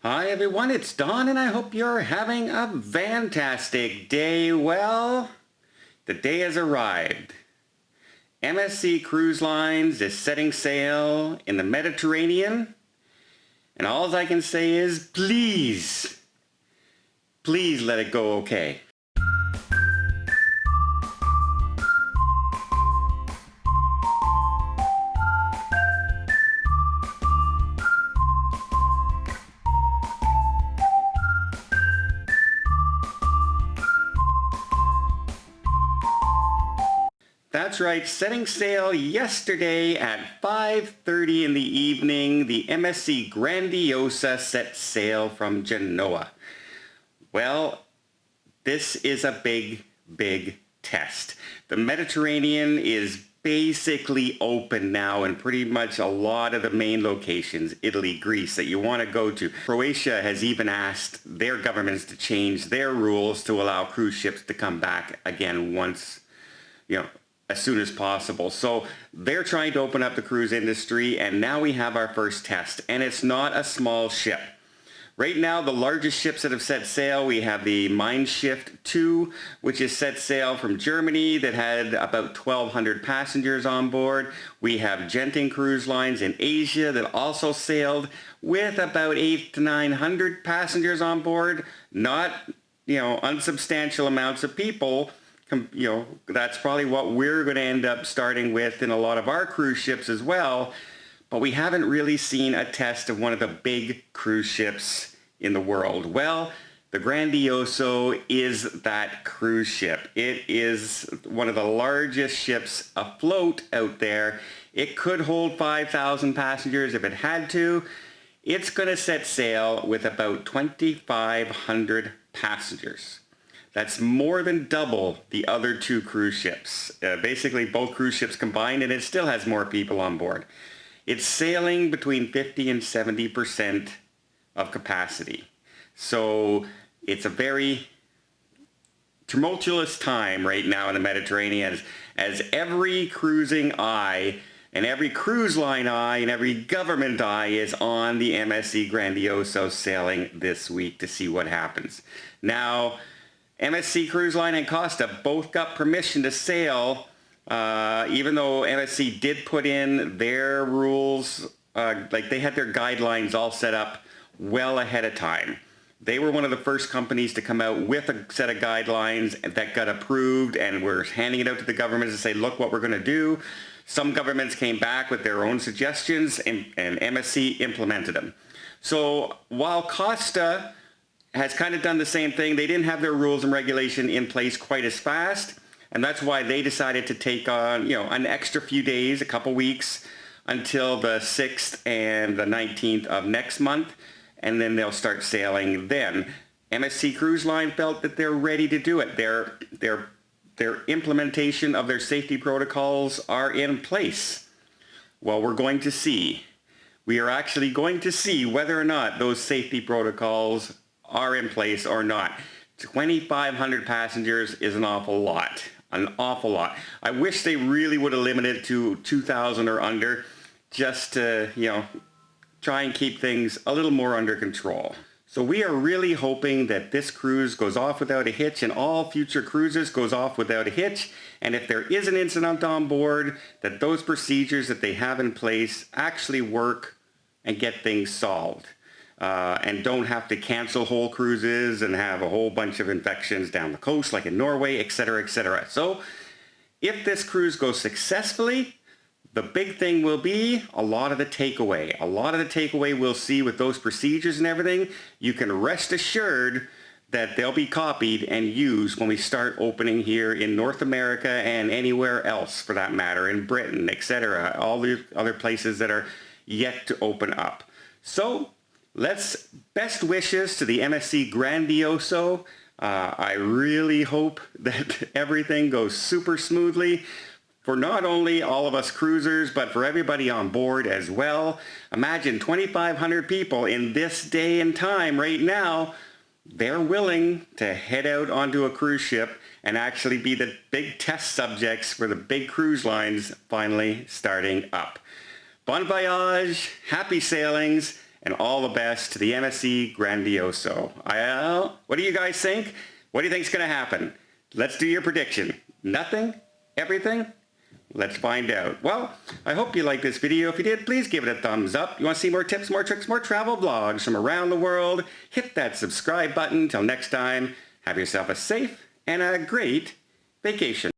Hi everyone, it's Don and I hope you're having a fantastic day. Well, the day has arrived. MSC Cruise Lines is setting sail in the Mediterranean, and all I can say is please let it go okay. That's right, setting sail yesterday at 5:30 in the evening, the MSC Grandiosa set sail from Genoa. Well, this is a big test. The Mediterranean is basically open now in pretty much a lot of the main locations, Italy, Greece, that you want to go to. Croatia has even asked their governments to change their rules to allow cruise ships to come back again once, as soon as possible. So they're trying to open up the cruise industry, and now we have our first test, and it's not a small ship. Right now, the largest ships that have set sail, we have the Mein Schiff 2, which is set sail from Germany that had about 1,200 passengers on board. We have Genting Cruise Lines in Asia that also sailed with about 800 to 900 passengers on board. Not, unsubstantial amounts of people. That's probably what we're going to end up starting with in a lot of our cruise ships as well. But we haven't really seen a test of one of the big cruise ships in the world. Well, the Grandioso is that cruise ship. It is one of the largest ships afloat out there. It could hold 5,000 passengers if it had to. It's going to set sail with about 2,500 passengers. That's more than double the other two cruise ships. Basically both cruise ships combined, and it still has more people on board. It's sailing between 50 and 70% of capacity. So it's a very tumultuous time right now in the Mediterranean as every cruising eye and every cruise line eye and every government eye is on the MSC Grandioso sailing this week to see what happens. Now, MSC Cruise Line and Costa both got permission to sail, even though MSC did put in their rules, they had their guidelines all set up well ahead of time. They were one of the first companies to come out with a set of guidelines that got approved, and we're handing it out to the governments to say, look what we're going to do. Some governments came back with their own suggestions, and MSC implemented them. So while Costa has kind of done the same thing, they didn't have their rules and regulation in place quite as fast, and that's why they decided to take on, an extra few days, a couple weeks, until the 6th and the 19th of next month, and then they'll start sailing then. MSC Cruise Line felt that they're ready to do it. Their implementation of their safety protocols are in place. Well, we're going to see. We are actually going to see whether or not those safety protocols are in place or not. 2,500 passengers is an awful lot. An awful lot. I wish they really would have limited it to 2,000 or under, just to, try and keep things a little more under control. So we are really hoping that this cruise goes off without a hitch, and all future cruises goes off without a hitch. And if there is an incident on board, that those procedures that they have in place actually work and get things solved. And don't have to cancel whole cruises and have a whole bunch of infections down the coast like in Norway, etc., etc. So if this cruise goes successfully, the big thing will be a lot of the takeaway. A lot of the takeaway we'll see with those procedures and everything. You can rest assured that they'll be copied and used when we start opening here in North America and anywhere else for that matter, in Britain, etc. All the other places that are yet to open up. So best wishes to the MSC Grandioso. I really hope that everything goes super smoothly for not only all of us cruisers, but for everybody on board as well. Imagine 2,500 people in this day and time right now. They're willing to head out onto a cruise ship and actually be the big test subjects for the big cruise lines finally starting up. Bon voyage, happy sailings, and all the best to the MSC Grandioso. What do you guys think? What do you think is going to happen? Let's do your prediction. Nothing? Everything? Let's find out. Well, I hope you liked this video. If you did, please give it a thumbs up. You want to see more tips, more tricks, more travel vlogs from around the world? Hit that subscribe button. Till next time, have yourself a safe and a great vacation.